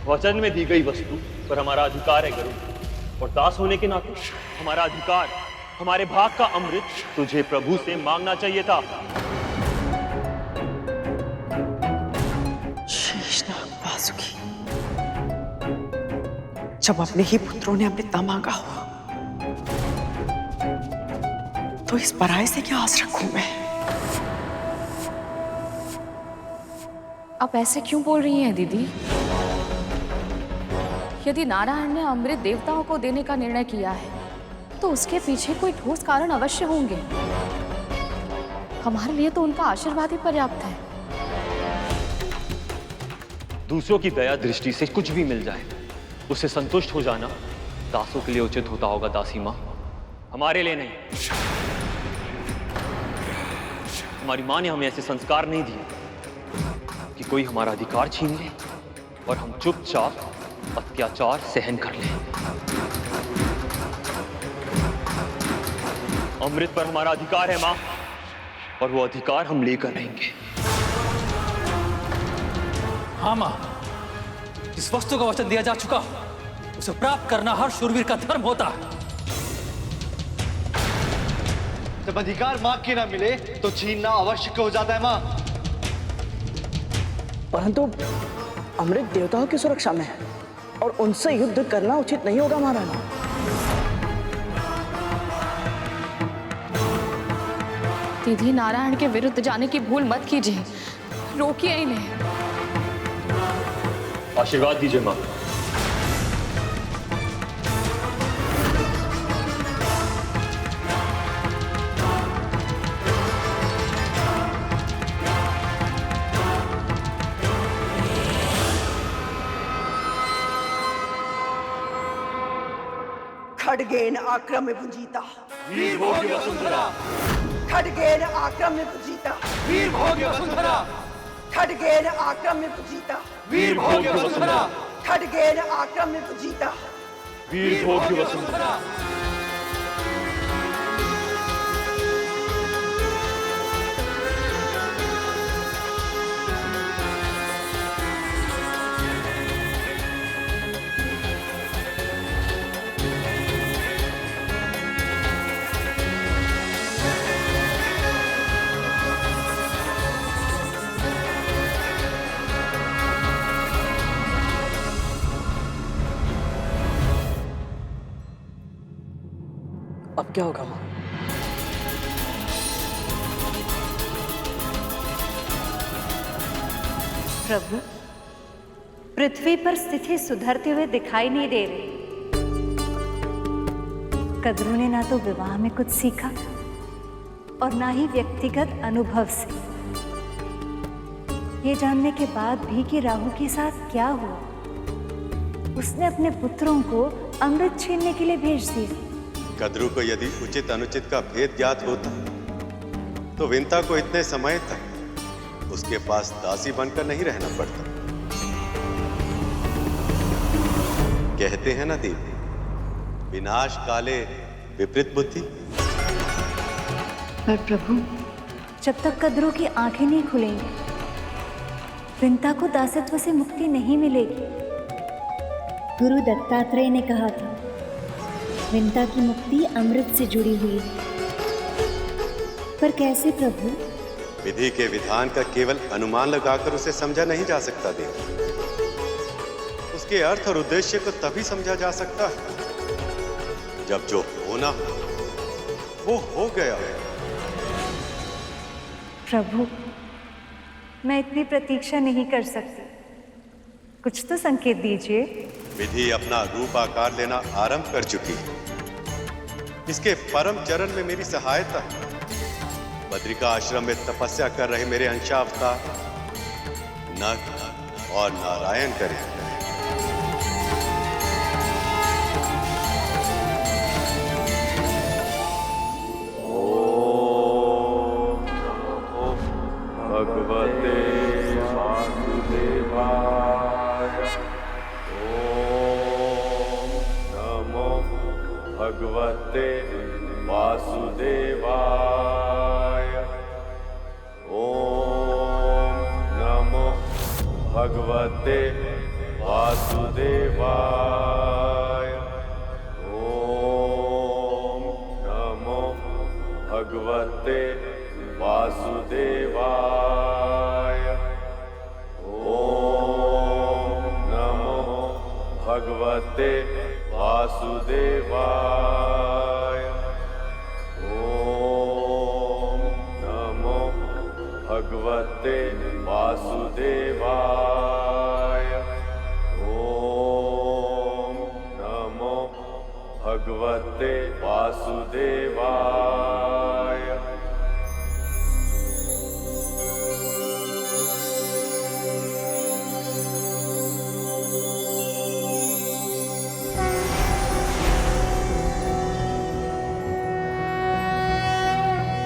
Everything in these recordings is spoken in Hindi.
वचन में दी गई वस्तु पर हमारा अधिकार है गरुड़, और दास होने के नाते हमारा अधिकार, हमारे भाग का अमृत तुझे प्रभु से मांगना चाहिए था। शेषनाग वासुकी, जब अपने ही पुत्रों ने अमृत मांगा हो तो इस पराये से क्या आस रखूं मैं? आप ऐसे क्यों बोल रही हैं दीदी? यदि नारायण ने अमृत देवताओं को देने का निर्णय किया है तो उसके पीछे कोई ठोस कारण अवश्य होंगे। हमारे लिए तो उनका आशीर्वाद ही पर्याप्त है। दूसरों की दया दृष्टि से कुछ भी मिल जाए उससे संतुष्ट हो जाना दासों के लिए उचित होता होगा दासी माँ, हमारे लिए नहीं। हमारी माँ ने हमें ऐसे संस्कार नहीं दिए कि कोई हमारा अधिकार छीन ले और हम चुपचाप अत्याचार सहन कर लें। अमृत पर हमारा अधिकार है माँ, और वो अधिकार हम लेकर रहेंगे। हाँ माँ, जिस वस्तु का वचन दिया जा चुका उसे प्राप्त करना हर शूरवीर का धर्म होता है। जब अधिकार मां के ना मिले तो छीनना आवश्यक हो जाता है मां। परंतु अमृत देवताओं की सुरक्षा में है और उनसे युद्ध करना उचित नहीं होगा महारानी। दीदी, नारायण के विरुद्ध जाने की भूल मत कीजिए, रोकिए इन्हें। आशीर्वाद दीजिए माँ। खड्गेन आक्रम्य भुजिता वीर भोग्य वसुंधरा, खड्गेन आक्रम्य भुजिता वीर भोग्य वसुंधरा, खड्गेन आक्रम्य भुजिता वीर भोग्य वसुंधरा, खड्गेन आक्रम्य भुजिता वीर भोग्य वसुंधरा। अब क्या होगा मां? प्रभु, पृथ्वी पर स्थिति सुधरते हुए दिखाई नहीं दे रही। कद्रू ने ना तो विवाह में कुछ सीखा और ना ही व्यक्तिगत अनुभव से। ये जानने के बाद भी कि राहु के साथ क्या हुआ, उसने अपने पुत्रों को अमृत छीनने के लिए भेज दिया। कद्रू को यदि उचित अनुचित का भेद ज्ञात होता तो विंता को इतने समय तक उसके पास दासी बनकर नहीं रहना पड़ता। कहते हैं ना देवी, विनाश काले विपरीत बुद्धि। पर प्रभु, जब तक कद्रू की आंखें नहीं खुलेंगी विंता को दासत्व से मुक्ति नहीं मिलेगी। गुरु दत्तात्रेय ने कहा था विंता की मुक्ति अमृत से जुड़ी हुई है। पर कैसे प्रभु? विधि के विधान का केवल अनुमान लगाकर उसे समझा नहीं जा सकता देवी। उसके अर्थ और उद्देश्य को तभी समझा जा सकता है जब जो होना वो हो गया है। प्रभु, मैं इतनी प्रतीक्षा नहीं कर सकती, कुछ तो संकेत दीजिए। विधि अपना रूप आकार लेना आरंभ कर चुकी है। इसके परम चरण में मेरी सहायता है। बद्रिका आश्रम में तपस्या कर रहे मेरे अंशावतार नग और नारायण करें। भगवते वासुदेवाय। ओम नमो भगवते वासुदेवाय। ओम नमो भगवते वासुदेवाय। वासुदेवाय। ओम नमो भगवते वासुदेवाय। ओम नमो भगवते वासुदेवाय। ओम नमो भगवते वासुदेवाय। ओम नमो भगवते वासुदेवाय।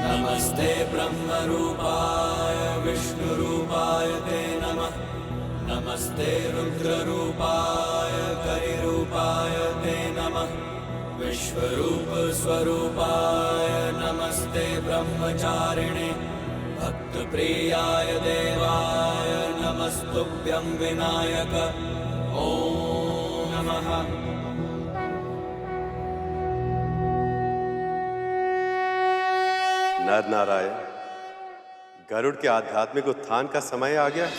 नमस्ते ब्रह्मरूपाय विष्णुरूपाय ते नमः। नमस्ते रुद्ररूपाय करिरूपाय ते नमः। विश्वरूप स्वरूपाय नमस्ते ब्रह्मचारिणे। भक्तप्रियाय देवाय नमस्तुभ्यं विनायक। ओम नमः। नर नारायण, गरुड़ के आध्यात्मिक उत्थान का समय आ गया है।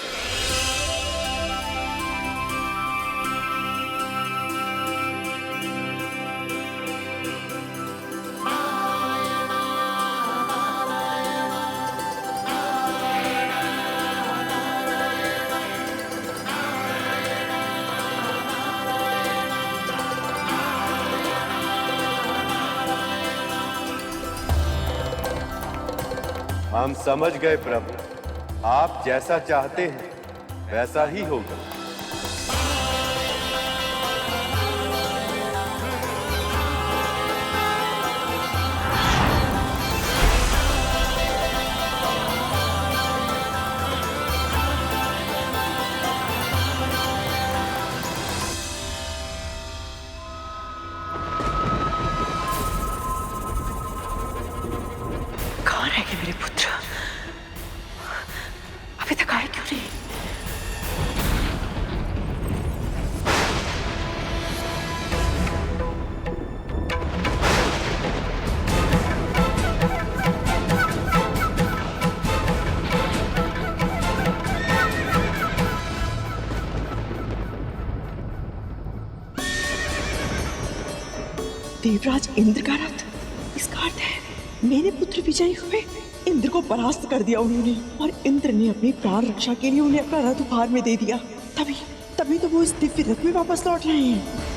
हम समझ गए प्रभु, आप जैसा चाहते हैं वैसा ही होगा। कहाँ रह गए मेरे पुत्र? अभी तक आए क्यों नहीं? देवराज इंद्र का रथ, इसका अर्थ है मेरे पुत्र विजयी हुए। इंद्र को परास्त कर दिया उन्होंने, और इंद्र ने अपनी प्राण रक्षा के लिए उन्हें अपना रथ उपहार में दे दिया। तभी तो वो इस दिव्य रथ में वापस लौट रहे हैं।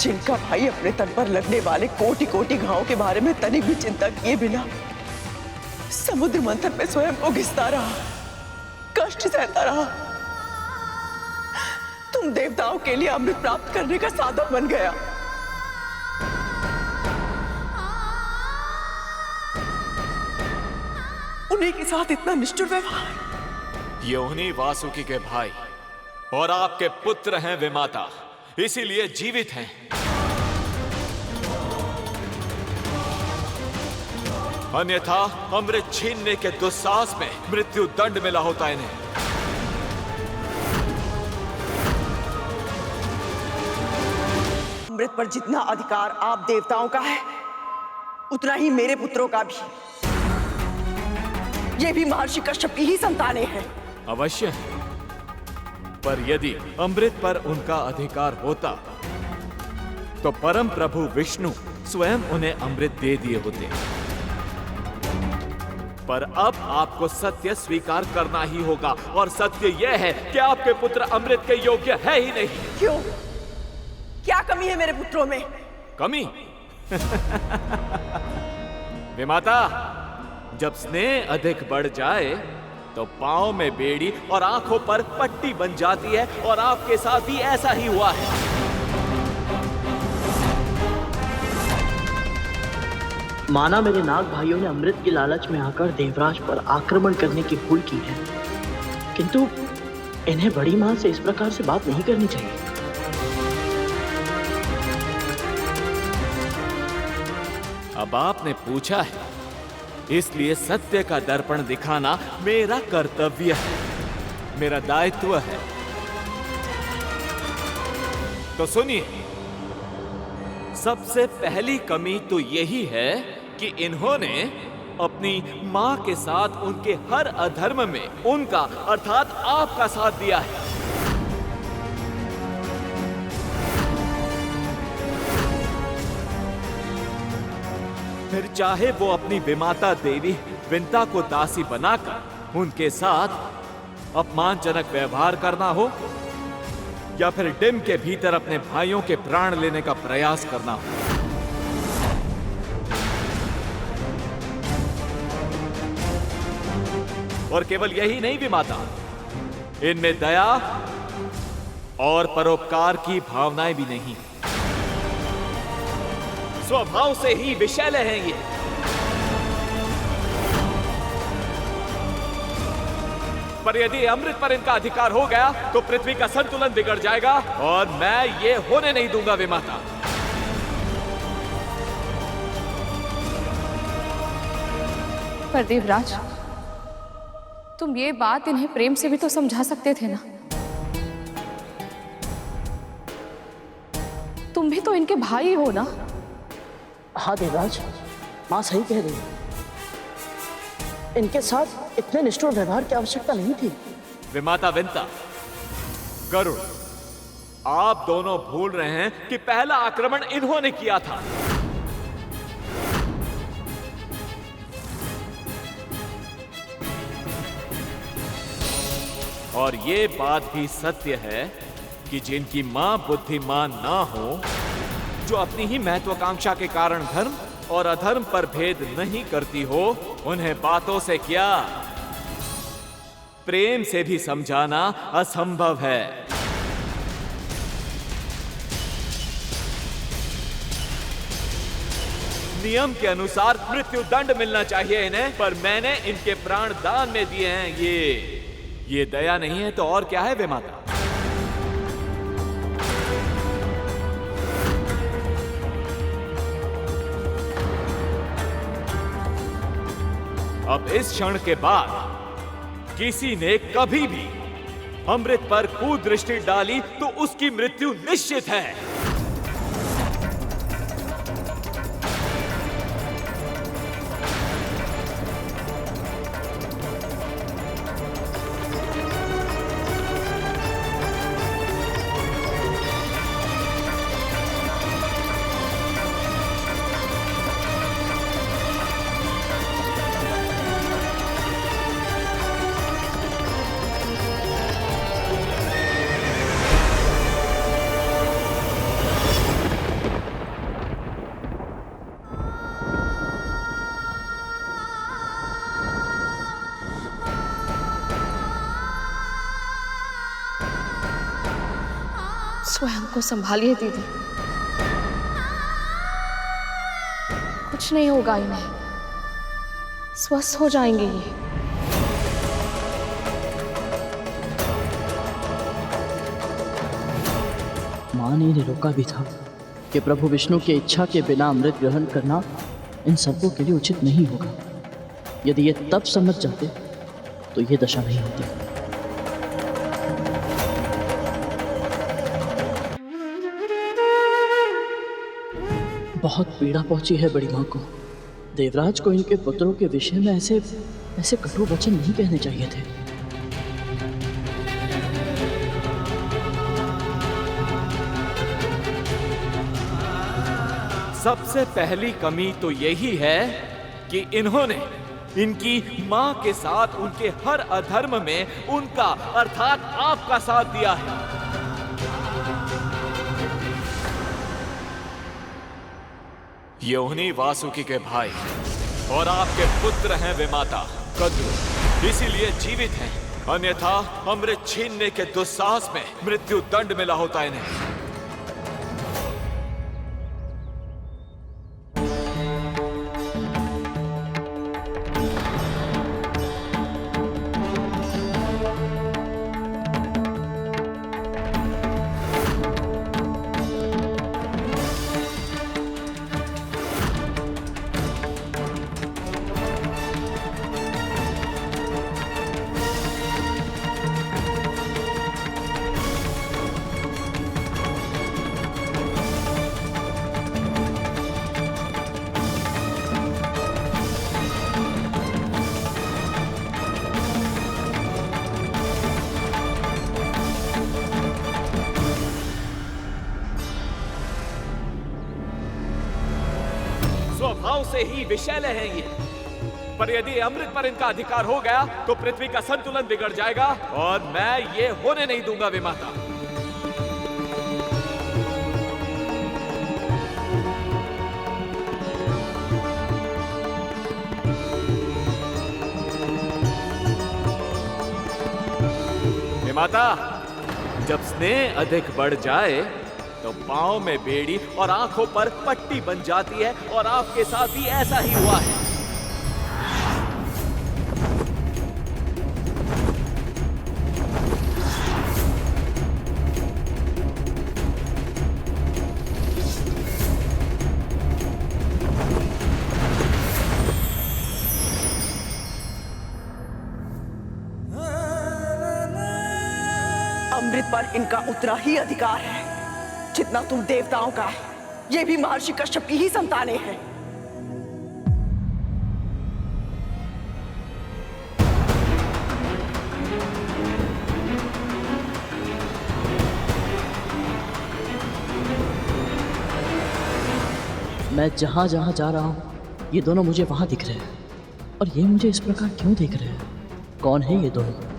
जिनका भाई अपने तन पर लगने वाले कोटि कोटि घावों के बारे में तनिक भी चिंता किए बिना समुद्र मंथन में स्वयं को घिसता रहा, कष्ट सहता रहा, तुम देवताओं के लिए अमृत प्राप्त करने का साधन बन गया। उन्हीं के साथ इतना निष्ठुर व्यवहार। ये उन्हीं वासुकी के भाई और आपके पुत्र हैं विमाता, इसीलिए जीवित हैं। अन्यथा अमृत छीनने के दुस्साहस में मृत्यु दंड मिला होता इन्हें। अमृत पर जितना अधिकार आप देवताओं का है, उतना ही मेरे पुत्रों का भी। ये भी महर्षि कश्यप की ही संतानें हैं। अवश्य है, पर यदि अमृत पर उनका अधिकार होता तो परम प्रभु विष्णु स्वयं उन्हें अमृत दे दिए होते। पर अब आपको सत्य स्वीकार करना ही होगा, और सत्य यह है कि आपके पुत्र अमृत के योग्य है ही नहीं। क्यों? क्या कमी है मेरे पुत्रों में? कमी? विमाता, जब स्नेह अधिक बढ़ जाए तो पांव में बेड़ी और आंखों पर पट्टी बन जाती है, और आपके साथ भी ऐसा ही हुआ है। माना मेरे नाग भाइयों ने अमृत की लालच में आकर देवराज पर आक्रमण करने की भूल की है, किंतु इन्हें बड़ी मां से इस प्रकार से बात नहीं करनी चाहिए। अब आपने पूछा है, इसलिए सत्य का दर्पण दिखाना मेरा कर्तव्य है, मेरा दायित्व है। तो सुनिए, सबसे पहली कमी तो यही है कि इन्होंने अपनी मां के साथ उनके हर अधर्म में उनका अर्थात आपका साथ दिया है। फिर चाहे वो अपनी विमाता देवी विंता को दासी बनाकर उनके साथ अपमानजनक व्यवहार करना हो, या फिर डिम के भीतर अपने भाइयों के प्राण लेने का प्रयास करना हो। और केवल यही नहीं विमाता, इनमें दया और परोपकार की भावनाएं भी नहीं। स्वभाव से ही विषैले हैं ये। पर यदि अमृत पर इनका अधिकार हो गया तो पृथ्वी का संतुलन बिगड़ जाएगा, और मैं ये होने नहीं दूंगा विमाता। पर देवराज, तुम ये बात इन्हें प्रेम से भी तो समझा सकते थे ना। तुम भी तो इनके भाई हो ना। हाँ देवराज, माँ सही कह रही है। इनके साथ इतने निष्ठुर व्यवहार की आवश्यकता नहीं थी। विमाता विंता, गरुड़, आप दोनों भूल रहे हैं कि पहला आक्रमण इन्होंने किया था। और ये बात भी सत्य है कि जिनकी मां बुद्धिमान ना हो, जो अपनी ही महत्वाकांक्षा के कारण धर्म और अधर्म पर भेद नहीं करती हो, उन्हें बातों से क्या, प्रेम से भी समझाना असंभव है। नियम के अनुसार मृत्यु दंड मिलना चाहिए इन्हें, पर मैंने इनके प्राण दान में दिए हैं। ये दया नहीं है तो और क्या है विमाता? अब इस क्षण के बाद किसी ने कभी भी अमृत पर कुदृष्टि डाली तो उसकी मृत्यु निश्चित है। स्वयं को संभालिए दीदी, कुछ नहीं होगा इन्हें, स्वस्थ हो जाएंगे ये। माँ ने इन्हें रोका भी था कि प्रभु विष्णु की इच्छा के बिना अमृत ग्रहण करना इन सबों के लिए उचित नहीं होगा। यदि ये तब समझ जाते तो ये दशा नहीं होती। बहुत पीड़ा पहुंची है बड़ी माँ को। देवराज को इनके पुत्रों के विषय में ऐसे कटु वचन नहीं कहने चाहिए थे। सबसे पहली कमी तो यही है कि इन्होंने इनकी मां के साथ उनके हर अधर्म में उनका अर्थात आपका साथ दिया है। ये उन्हीं वासुकी के भाई और आपके पुत्र हैं विमाता कद्रु, इसीलिए जीवित हैं, अन्यथा अमृत छीनने के दुस्साहस में मृत्यु दंड मिला होता इन्हें। स्वभाव से ही विषैले हैं ये, पर यदि अमृत पर इनका अधिकार हो गया तो पृथ्वी का संतुलन बिगड़ जाएगा और मैं ये होने नहीं दूंगा विमाता। विमाता, जब स्नेह अधिक बढ़ जाए तो पांव में बेड़ी और आंखों पर पट्टी बन जाती है, और आपके साथ भी ऐसा ही हुआ है। अमृत पर इनका उतना ही अधिकार है जितना तुम देवताओं का है। ये भी महर्षि कश्यप की ही संतानें हैं। मैं जहां जहां जा रहा हूं ये दोनों मुझे वहां दिख रहे हैं, और ये मुझे इस प्रकार क्यों देख रहे हैं? कौन है ये दोनों?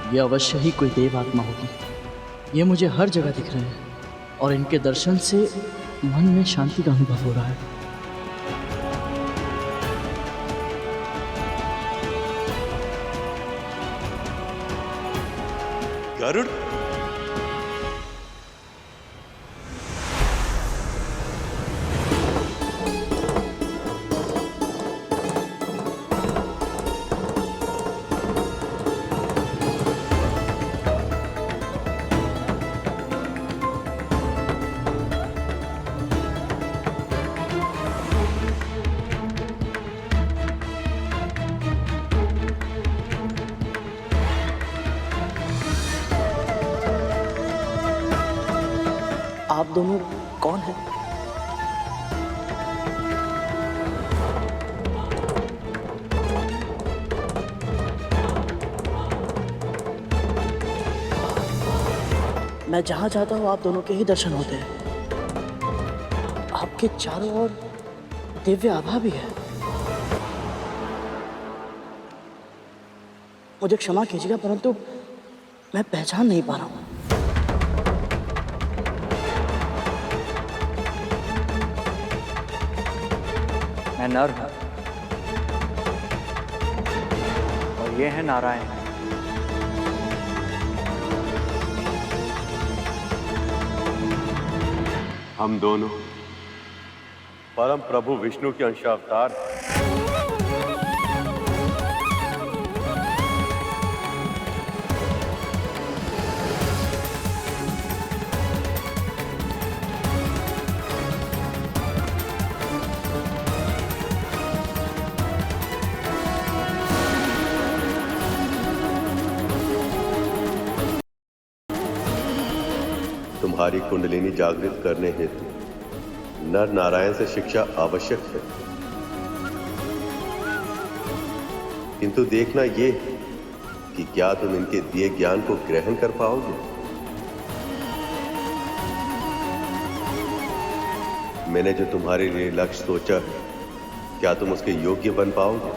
ये अवश्य ही कोई देव आत्मा होगी। ये मुझे हर जगह दिख रहे हैं और इनके दर्शन से मन में शांति का अनुभव हो रहा है। गरुड़, आप दोनों कौन हैं? मैं जहाँ जाता हूँ आप दोनों के ही दर्शन होते हैं। आपके चारों ओर दिव्य आभा भी है। मुझे क्षमा कीजिएगा परंतु मैं पहचान नहीं पा रहा हूँ। मैं नर हूं और ये है नारायण। हम दोनों परम प्रभु विष्णु के अंशावतार हैं। तुम्हारी कुंडलिनी जागृत करने हेतु नर नारायण से शिक्षा आवश्यक है, किंतु देखना ये कि क्या तुम इनके दिए ज्ञान को ग्रहण कर पाओगे। मैंने जो तुम्हारे लिए लक्ष्य सोचा है, क्या तुम उसके योग्य बन पाओगे?